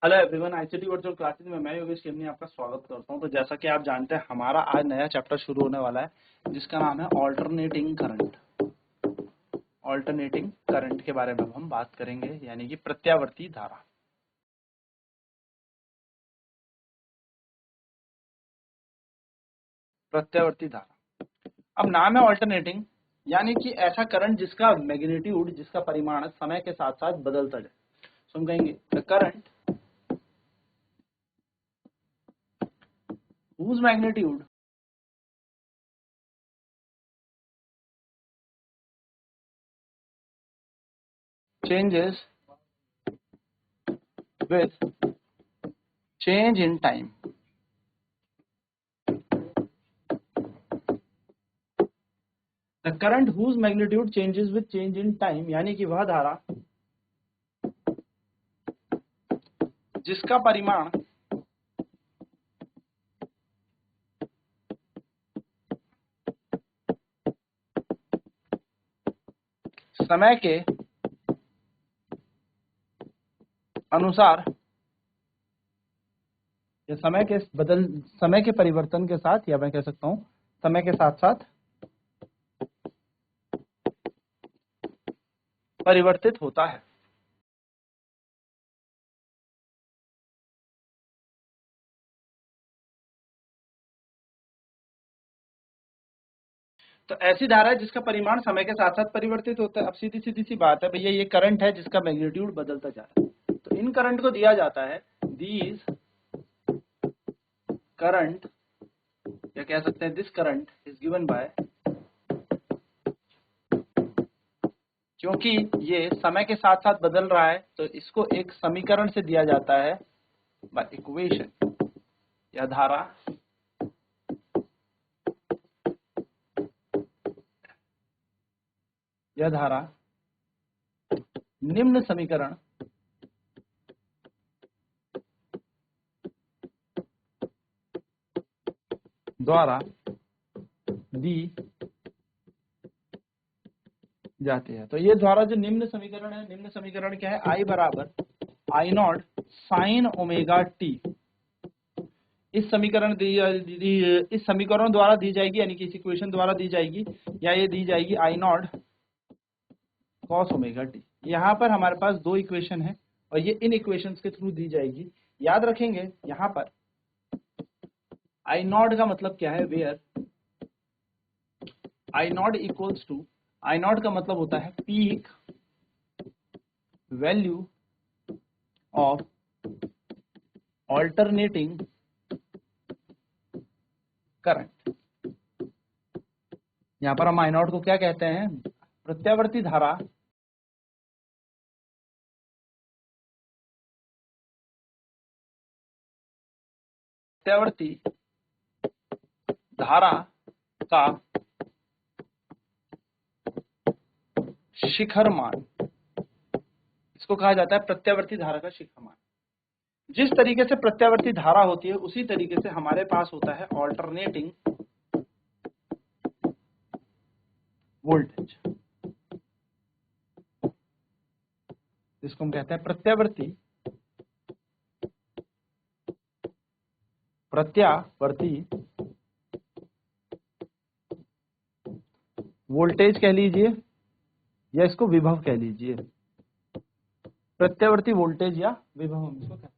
Hello everyone, ICT virtual classes में मैं योगेश केमनी आपका स्वागत करता हूं। तो जैसा कि आप जानते हैं, हमारा आज नया चैप्टर शुरू होने वाला है जिसका नाम है ऑल्टरनेटिंग करंट। ऑल्टरनेटिंग करंट के बारे में हम बात करेंगे, यानी कि प्रत्यावर्ती धारा। प्रत्यावर्ती धारा, अब नाम है ऑल्टरनेटिंग, यानी कि ऐसा करंट जिसका मैग्नीट्यूड, जिसका परिमाण समय के साथ साथ बदलता जाए। तो हम कहेंगे the current whose magnitude changes with change in time। The current whose magnitude changes with change in time, यानी कि वह धारा जिसका परिमाण समय के अनुसार या समय के परिवर्तन के साथ, या मैं कह सकता हूं समय के साथ साथ परिवर्तित होता है। तो ऐसी धारा है जिसका परिमाण समय के साथ साथ परिवर्तित होता है। अब सीधी सीधी सी बात है भैया, ये करंट है जिसका मैग्नीट्यूड बदलता जा रहा है। तो इन करंट को दिया जाता है दीज करंट, या कह सकते हैं this current is given by, क्योंकि ये समय के साथ साथ बदल रहा है तो इसको एक समीकरण से दिया जाता है बाय इक्वेशन। यह धारा निम्न समीकरण द्वारा दी जाती है। तो ये द्वारा जो निम्न समीकरण है, निम्न समीकरण क्या है? I बराबर I naught sine omega T. इस समीकरण इस समीकरण द्वारा दी जाएगी, यानी कि इस इक्वेशन द्वारा दी जाएगी, या ये दी जाएगी आई नॉट कॉस ओमेगा टी। यहाँ पर हमारे पास दो इक्वेशन है और ये इन इक्वेशंस के थ्रू दी जाएगी। याद रखेंगे यहाँ पर आई नॉट का मतलब क्या है? Where I naught equals to, I naught का मतलब होता है peak value of alternating current. यहां पर हम आई नॉट को क्या कहते हैं? प्रत्यावर्ती धारा प्रत्यावर्ती धारा का शिखर मान, इसको कहा जाता है प्रत्यावर्ती धारा का शिखर मान। जिस तरीके से प्रत्यावर्ती धारा होती है उसी तरीके से हमारे पास होता है ऑल्टरनेटिंग वोल्टेज, जिसको हम कहते हैं प्रत्यावर्ती वोल्टेज कह लीजिए, या इसको विभव कह लीजिए। प्रत्यावर्ती वोल्टेज या विभव हम इसको कहते हैं।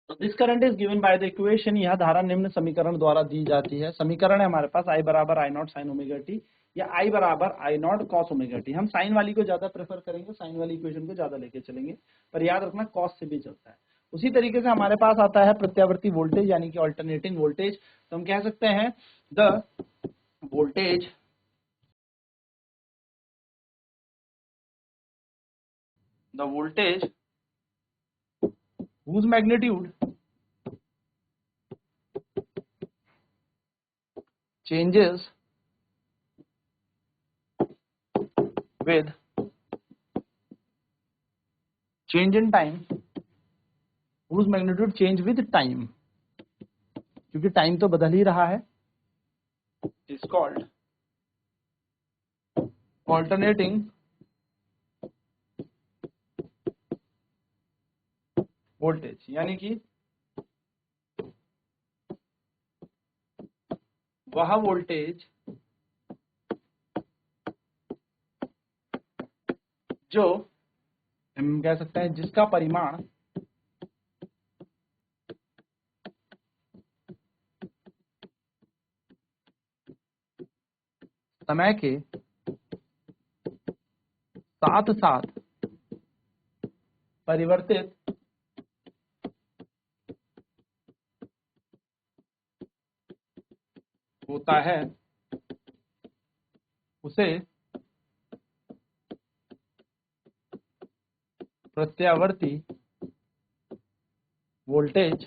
तो this current is given by the equation, यह धारा निम्न समीकरण द्वारा दी जाती है। समीकरण है हमारे पास आई बराबर I naught sine omega T, या आई बराबर I not cos omega T. हम साइन वाली को ज्यादा प्रेफर करेंगे, साइन वाली इक्वेशन को ज्यादा लेके चलेंगे, पर याद रखना कॉस से भी चलता है। उसी तरीके से हमारे पास आता है प्रत्यावर्ती वोल्टेज, यानी कि ऑल्टरनेटिंग वोल्टेज। तो हम कह सकते हैं the voltage whose magnitude changes with change in time, whose magnitude change with time, क्योंकि टाइम तो बदल ही रहा है, is called alternating वोल्टेज, यानी कि वह वोल्टेज जो हम कह सकते हैं जिसका परिमाण समय के साथ साथ परिवर्तित होता है उसे प्रत्यावर्ती वोल्टेज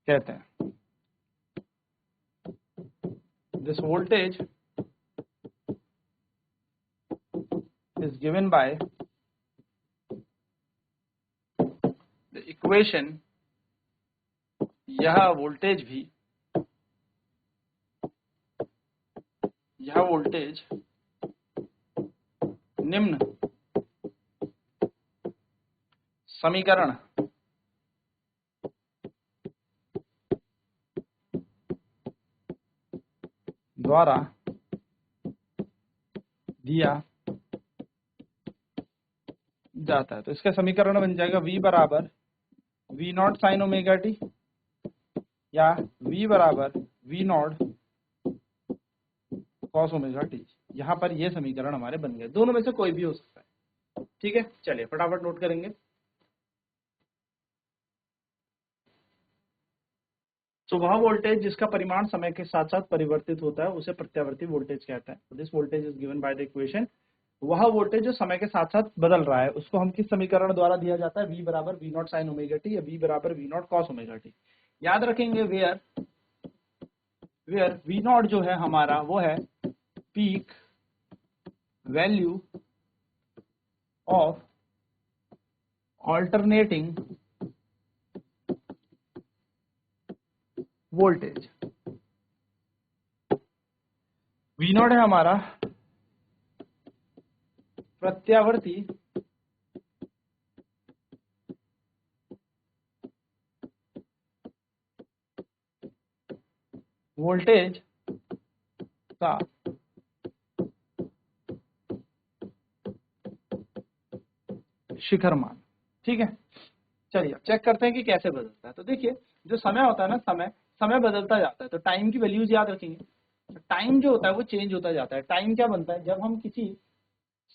कहते हैं। This voltage is given by the equation, यह वोल्टेज निम्न समीकरण द्वारा दिया जाता है। तो इसका समीकरण बन जाएगा V बराबर V not sine omega T या V बराबर V not cos omega T. यहाँ पर ये समीकरण हमारे बन गए, दोनों में से कोई भी हो सकता है। ठीक है, चलिए फटाफट नोट करेंगे। तो वह वोल्टेज जिसका परिमाण समय के साथ साथ परिवर्तित होता है उसे प्रत्यावर्ती वोल्टेज कहते हैं। This voltage is given by the equation, वह वोल्टेज जो समय के साथ साथ बदल रहा है उसको हम किस समीकरण द्वारा दिया जाता है, V बराबर V not sine omega T या V बराबर V not cos omega T. याद रखेंगे वेयर V नॉट जो है हमारा वो है peak value of alternating voltage. V not है हमारा प्रत्यावर्ती वोल्टेज का शिखर मान। ठीक है, चलिए चेक करते हैं कि कैसे बदलता है। तो देखिए जो समय होता है ना, समय बदलता जाता है, तो टाइम की वैल्यूज याद रखेंगे। टाइम जो होता है वो चेंज होता जाता है। टाइम क्या बनता है, जब हम किसी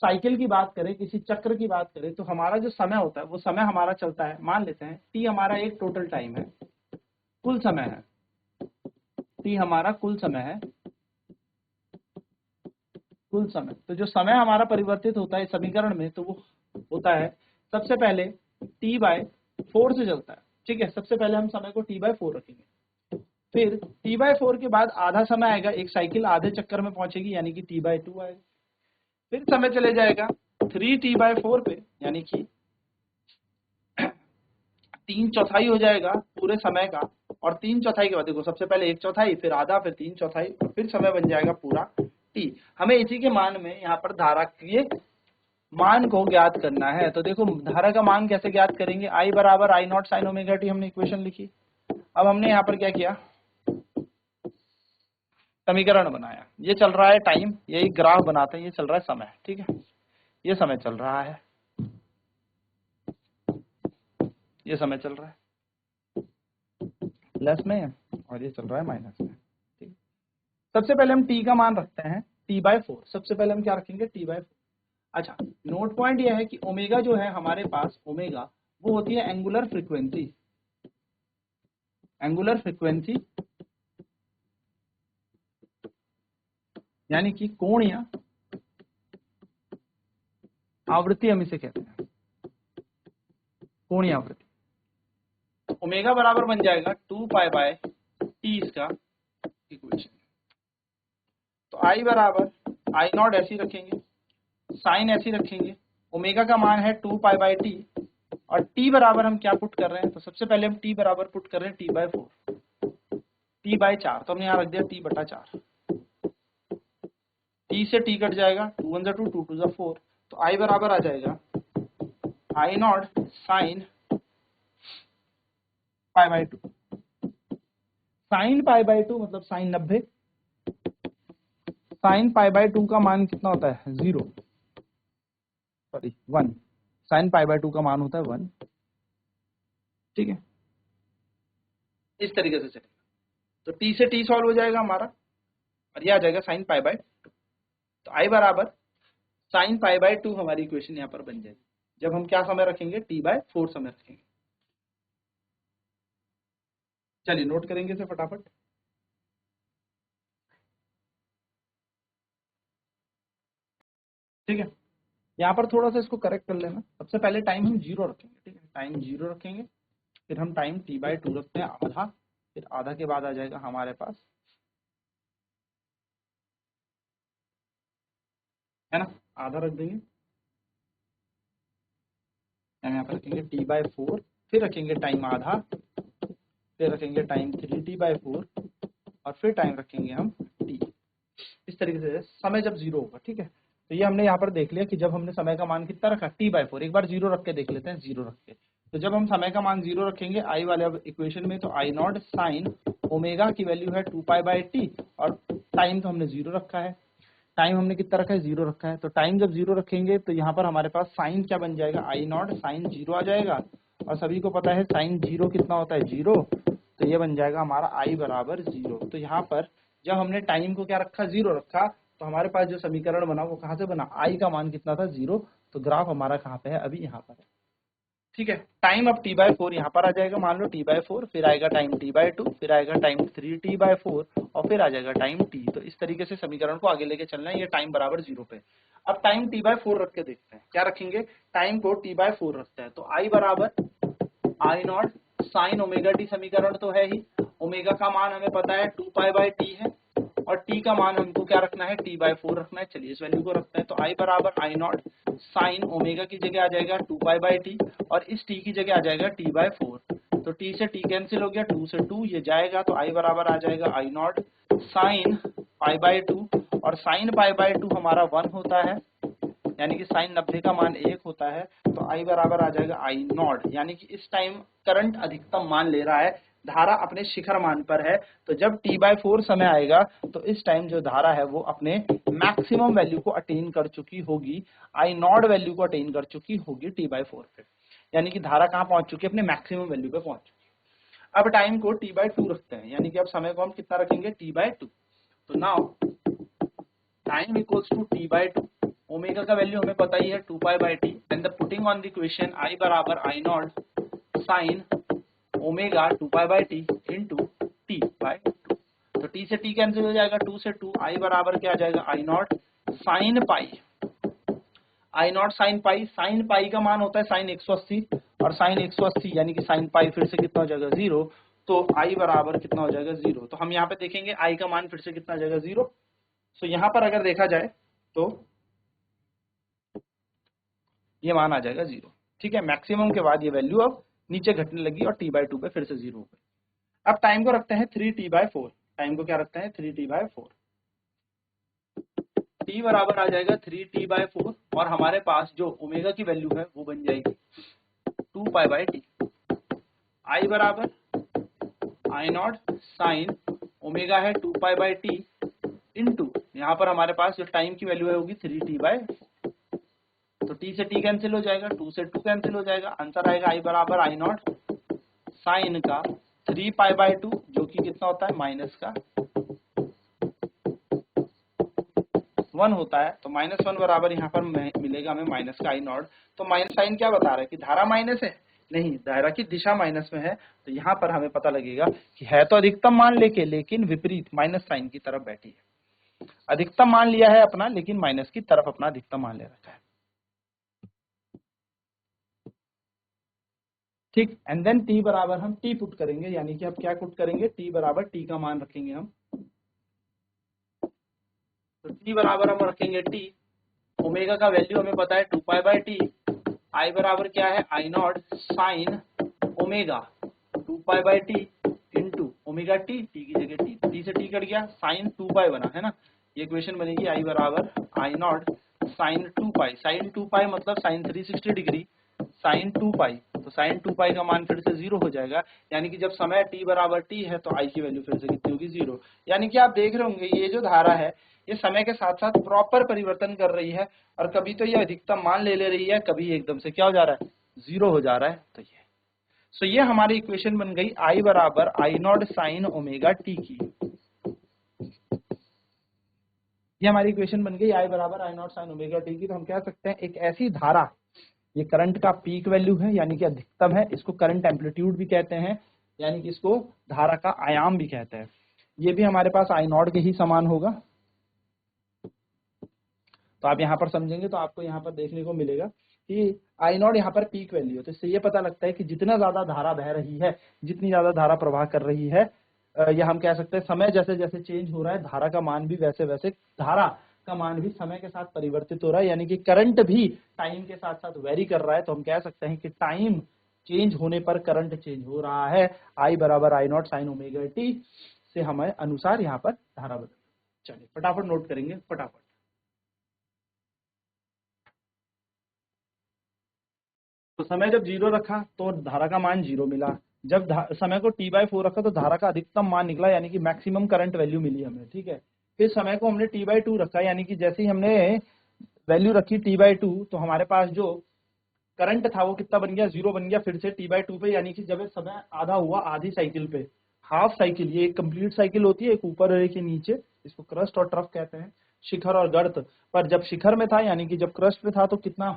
साइकिल की बात करें, किसी चक्र की बात करें, तो हमारा जो समय होता है वो समय हमारा चलता है, मान लेते हैं टी हमारा एक टोटल टाइम है, कुल समय है, टी हमारा कुल समय है, कुल समय। तो जो समय हमारा परिवर्तित होता है समीकरण में, तो वो होता है सबसे पहले टी बाय 4 से चलता है। ठीक है, सबसे पहले हम समय को टी बाय 4 रखेंगे, फिर टी बाय 4 के बाद आधा समय आएगा, एक साइकिल आधे चक्कर में पहुंचेगी यानी कि टी बाय 2 आएगा। फिर समय चले जाएगा 3t बाय 4 पे, यानी कि 3/4 हो जाएगा पूरे समय का। और 3/4 के बाद देखो सबसे पहले 1/4, फिर आधा, फिर 3/4, और फिर समय बन जाएगा पूरा t। हमें इसी के मान में यहाँ पर धारा के मान को ज्ञात करना है। तो देखो धारा का मान कैसे ज्ञात करेंगे, I बराबर I not sine omega T, हमने इक्वेशन लिखी। अब हमने यहाँ पर क्या किया, समीकरण बनाया। ये चल रहा है टाइम, यही ग्राफ बनाते हैं, ये चल रहा है समय। ठीक है, ये समय चल रहा है, ये समय चल रहा है प्लस में, और ये चल रहा है माइनस में। ठीक है, सबसे पहले हम t का मान रखते हैं t बाय 4। सबसे पहले हम क्या रखेंगे, t बाय 4। अच्छा, नोट पॉइंट यह है कि ओमेगा जो है हमारे पास, ओमेगा वो होती है एंगुलर फ्रीक्वेंसी। एंगुलर फ्रीक्वेंसी यानी कि कोणीय आवृत्ति, हम इसे कहते हैं कोणीय आवृत्ति। ओमेगा बराबर बन जाएगा 2 पाई बाय टी, इसका इक्वेशन। तो I बराबर I नॉट ऐसी रखेंगे, साइन ऐसी रखेंगे, ओमेगा का मान है 2 पाई बाय टी, और t बराबर हम क्या पुट कर रहे हैं, तो सबसे पहले हम t बराबर पुट कर रहे हैं t बाय 4, t बाय 4। तो हमने यहाँ रख दिया t बटा 4, टी से टी कट जाएगा, 2 1 2 2 2 4, तो आई बराबर आ जाएगा I naught sine pi by 2। Sine pi by 2 मतलब साइन 90, साइन पाई बाई 2 का मान कितना होता है 0, सॉरी 1, साइन पाई बाई 2 का मान होता है 1। ठीक है, इस तरीके से चलेगा। तो टी से टी सॉल्व हो जाएगा हमारा और ये आ जाएगा साइन पाई बाई 2। तो आई बराबर साइन पाई बाई 2 हमारी इक्वेशन यहाँ पर बन जाएगी जब हम क्या समय रखेंगे, टी बाय 4 समय रखेंगे। चलिए नोट करेंगे इसे फटाफट। ठीक है, यहाँ पर थोड़ा सा इसको करेक्ट कर लेना। सबसे पहले टाइम हम 0 रखेंगे। ठीक है, टाइम 0 रखेंगे, फिर हम टाइम टी बाई 2 रखते हैं आधा, फिर आधा के बाद आ जाएगा हमारे पास, है ना, आधा रख देंगे। हम यहाँ पर रखेंगे टी बाई 4, फिर रखेंगे टाइम आधा, फिर रखेंगे टाइम 3t/4 और फिर टाइम रखेंगे हम t। इस तरीके से समय जब 0 होगा। ठीक है, तो ये हमने यहाँ पर देख लिया कि जब हमने समय का मान कितना रखा t/4, एक बार 0 रख के देख लेते हैं, 0 रख के। तो जब हम समय का मान 0 रखेंगे आई वाले इक्वेशन में, तो आई नॉट साइन ओमेगा की वैल्यू है 2π/t और टाइम तो हमने 0 रखा है। टाइम हमने कितना रखा है 0 रखा है, तो टाइम जब 0 रखेंगे तो यहाँ पर हमारे पास साइन क्या बन जाएगा, आई नॉट साइन 0 आ जाएगा। और सभी को पता है साइन 0 कितना होता है 0, तो ये बन जाएगा हमारा आई बराबर 0। तो यहाँ पर जब हमने टाइम को क्या रखा 0 रखा, तो हमारे पास जो समीकरण बना वो कहाँ से बना, आई का मान कितना था 0। तो ग्राफ हमारा कहाँ पे है, अभी यहाँ पर है। ठीक है, टाइम अब t/4 यहाँ पर आ जाएगा, मान लो t/4, फिर आएगा टाइम t/2, फिर आएगा टाइम 3t/4 और फिर आ जाएगा टाइम t। तो इस तरीके से समीकरण को आगे लेके चलना है, ये टाइम बराबर 0 पे। अब टाइम t/4 रख के देखते हैं, क्या रखेंगे, टाइम को t/4 रखते हैं। तो i बराबर I naught sine omega T, समीकरण तो है ही, ओमेगा का मान हमें पता है 2π/t है और t का मान हमको क्या रखना है t/4 रखना है। चलिए इस वैल्यू को रखते हैं, तो i बराबर आई नॉट साइन ओमेगा की जगह आ जाएगा 2π/t और इस t की जगह आ जाएगा t/4। तो t से t कैंसिल हो गया, 2 से 2 ये जाएगा, तो i बराबर आ जाएगा आई नॉट साइन π/2 और साइन π/2 हमारा 1 होता है, यानी कि साइन 90 का मान 1 होता है। तो आई बराबर आ जाएगा आई नॉट, यानी कि इस टाइम करंट अधिकतम मान ले रहा है, धारा अपने शिखर मान पर है। तो जब t/4 समय आएगा तो इस टाइम जो धारा है वो अपने मैक्सिमम वैल्यू को अटेन कर चुकी होगी, आई नॉट वैल्यू को अटेन कर चुकी होगी t/4 पे, यानी कि धारा कहाँ पहुंच चुकी है, अपने मैक्सिमम वैल्यू पे पहुंच चुकी है। अब टाइम को t/2 रखते हैं, यानी कि अब समय को हम कितना रखेंगे t/2। तो now time equals to t/2, omega का वैल्यू हमें पता ही है 2π/t, and the putting on the equation I बराबर I naught sine omega 2π/t into t/2। तो t से t कैंसिल हो जाएगा, 2 से 2, आई बराबर क्या आ जाएगा I naught sine pi, I naught sine pi, sine pi का मान होता है साइन 180 और साइन 180 यानी कि साइन पाई फिर से कितना हो जाएगा 0। तो आई बराबर कितना हो जाएगा 0। तो हम यहाँ पे देखेंगे आई का मान फिर से कितना आ जाएगा 0। तो यहाँ पर अगर देखा जाए तो ये मान आ जाएगा 0। ठीक है, मैक्सिमम के बाद ये वैल्यू अब नीचे घटने लगी और t/2 पे फिर से 0 हो गई। अब टाइम को रखते हैं 3t/4, टाइम को क्या रखते हैं 3t/4, t बराबर आ जाएगा 3t/4 और हमारे पास जो ओमेगा की वैल्यू है वो बन जाएगी 2π/t। आई बराबर आई नॉट साइन ओमेगा है 2π/t इंटू यहाँ पर हमारे पास जो टाइम की वैल्यू है होगी 3t/4। तो t से t कैंसिल हो जाएगा, 2 से 2 कैंसिल हो जाएगा, आंसर आएगा आई बराबर आई नॉट साइन का 3π/2 जो कि कितना होता है माइनस का 1 होता है। तो -1 बराबर यहाँ पर मिलेगा हमें माइनस का आई नॉट। तो माइनस साइन क्या बता रहा है कि धारा माइनस है, नहीं, धारा की दिशा माइनस में है। तो यहाँ पर हमें पता लगेगा कि है तो अधिकतम मान लेके, लेकिन विपरीत माइनस साइन की तरफ बैठी है। अधिकतम मान लिया है अपना, लेकिन माइनस की तरफ अपना अधिकतम मान ले रखा है। ठीक, एंड देन t बराबर हम t पुट करेंगे, यानी कि अब क्या पुट करेंगे, t बराबर t का मान रखेंगे हम। तो t बराबर हम रखेंगे t, ओमेगा का वैल्यू हमें पता है 2π/t, आई बराबर क्या है I naught sine omega 2π/t into omega t, t की जगह t, t से t कट गया, साइन 2π बना है ना, ये इक्वेशन बनेगी आई बराबर I naught sine 2 pi. Sine 2 pi मतलब साइन 360 डिग्री, साइन 2 पाई, तो साइन 2 पाई का मान फिर से 0 हो जाएगा। यानी कि जब समय t बराबर t है तो i की वैल्यू फिर से कितनी होगी 0। यानी कि आप देख रहे होंगे ये जो धारा है ये समय के साथ साथ प्रॉपर परिवर्तन कर रही है, और कभी तो ये अधिकतम मान ले रही है, कभी एकदम से क्या हो जा रहा है 0 हो जा रहा है। तो ये हमारी इक्वेशन बन गई i बराबर I naught sine omega T की। ये हमारी इक्वेशन बन गई i बराबर I naught sine omega T की। तो हम कह सकते हैं एक ऐसी धारा, ये करंट का पीक वैल्यू है यानी कि अधिकतम है, इसको करंट एम्पलीट्यूड भी कहते हैं, यानी कि इसको धारा का आयाम भी कहते हैं। ये भी हमारे पास आई नॉट के ही समान होगा। तो आप यहाँ पर समझेंगे तो आपको यहाँ पर देखने को मिलेगा कि आई नॉट यहाँ पर पीक वैल्यू है। तो इससे ये पता लगता है कि जितना ज्यादा धारा बह रही है, जितनी ज्यादा धारा प्रवाह कर रही है, या हम कह सकते हैं समय जैसे जैसे चेंज हो रहा है धारा का मान भी वैसे वैसे, धारा का मान भी समय के साथ परिवर्तित हो रहा है, यानी कि करंट भी टाइम के साथ साथ वेरी कर रहा है। तो हम कह सकते हैं कि टाइम चेंज होने पर करंट चेंज हो रहा है। आई बराबर I naught sine omega T से हमें अनुसार यहाँ पर धारा बदल। चलिए फटाफट नोट करेंगे, फटाफट। तो समय जब 0 रखा तो धारा का मान 0 मिला। जब समय को t/4 रखा तो धारा का अधिकतम मान निकला, यानी कि मैक्सिमम करंट वैल्यू मिली हमें, ठीक है। फिर समय को हमने t/2 रखा, यानी कि जैसे ही हमने वैल्यू रखी t/2 तो हमारे पास जो करंट था वो कितना बन गया 0 बन गया फिर से t/2 पे, यानी कि जब समय आधा हुआ आधी साइकिल पे, हाफ साइकिल, ये एक कंप्लीट साइकिल होती है, एक ऊपर और एक नीचे, इसको क्रस्ट और ट्रफ कहते हैं, शिखर और गर्त। पर जब शिखर में था यानी कि जब क्रस्ट पे था तो कितना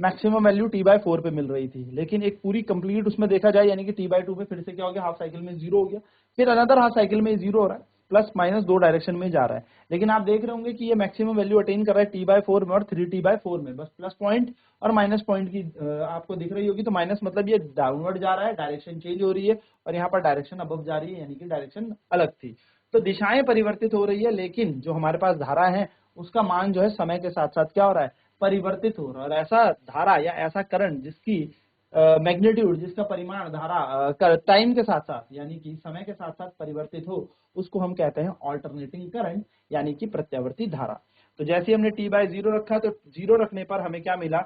मैक्सिमम वैल्यू t/4 पे मिल रही थी, लेकिन एक पूरी कंप्लीट उसमें देखा जाए यानी कि t/2 पे फिर से क्या हो गया हाफ साइकिल में 0 हो गया, फिर अनदर हाफ साइकिल में 0 हो रहा है, प्लस माइनस 2 डायरेक्शन में जा रहा है। लेकिन आप देख रहे होंगे कि ये मैक्सिमम वैल्यू अटेन कर रहा है t/4 में और 3t/4 में, बस प्लस पॉइंट और माइनस पॉइंट की आपको दिख रही होगी। तो माइनस मतलब ये डाउनवर्ड जा रहा है, डायरेक्शन चेंज हो रही है, और यहाँ पर डायरेक्शन अबव जा रही है, यानी कि डायरेक्शन अलग थी। तो दिशाएं परिवर्तित हो रही है, लेकिन जो हमारे पास धारा है उसका मान जो है समय के साथ साथ क्या हो रहा है परिवर्तित हो रहा है। और ऐसा धारा या ऐसा करंट जिसकी मैग्नीट्यूड, जिसका परिमाण धारा टाइम के साथ साथ यानी कि समय के साथ साथ परिवर्तित हो, उसको हम कहते हैं ऑल्टरनेटिंग करंट, यानी कि प्रत्यावर्ती धारा। तो जैसे ही हमने t/0 रखा तो 0 रखने पर हमें क्या मिला,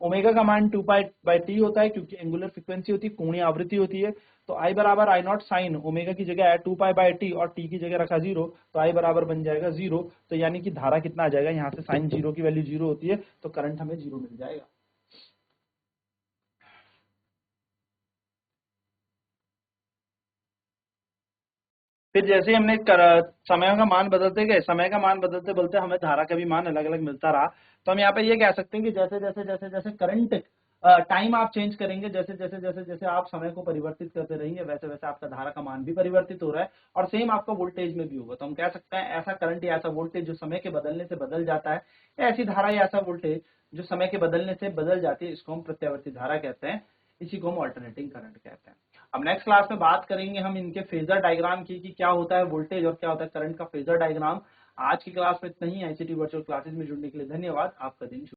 ओमेगा का मान 2π/t होता है, क्योंकि एंगुलर फ्रीक्वेंसी होती है, कोणीय आवृत्ति होती है। तो आई बराबर आई नॉट साइन ओमेगा की जगह है 2π/t और t की जगह रखा 0, तो आई बराबर बन जाएगा 0। तो यानी कि धारा कितना आ जाएगा, यहाँ से साइन 0 की वैल्यू 0 होती है, तो करंट हमें 0 मिल जाएगा। फिर जैसे ही हमने समय का मान बदलते गए, समय का मान बदलते बदलते हमें धारा का भी मान अलग अलग मिलता रहा। तो हम यहाँ पे ये कह सकते हैं कि जैसे जैसे जैसे जैसे करंट टाइम आप चेंज करेंगे, जैसे जैसे जैसे जैसे आप समय को परिवर्तित करते रहेंगे, वैसे वैसे आपका धारा का मान भी परिवर्तित हो रहा है, और सेम आपका वोल्टेज में भी होगा। तो हम कह सकते हैं ऐसा करंट या ऐसा वोल्टेज जो समय के बदलने से बदल जाता है, ऐसी धारा या ऐसा वोल्टेज जो समय के बदलने से बदल जाती है, इसको हम प्रत्यावर्ती धारा कहते हैं, इसी को हम अल्टरनेटिंग करंट कहते हैं। अब नेक्स्ट क्लास में बात करेंगे हम इनके फेजर डायग्राम की, कि क्या होता है वोल्टेज और क्या होता है करंट का फेजर डायग्राम। आज की क्लास में इतना ही। आईसीटी वर्चुअल क्लासेस में जुड़ने के लिए धन्यवाद। आपका दिन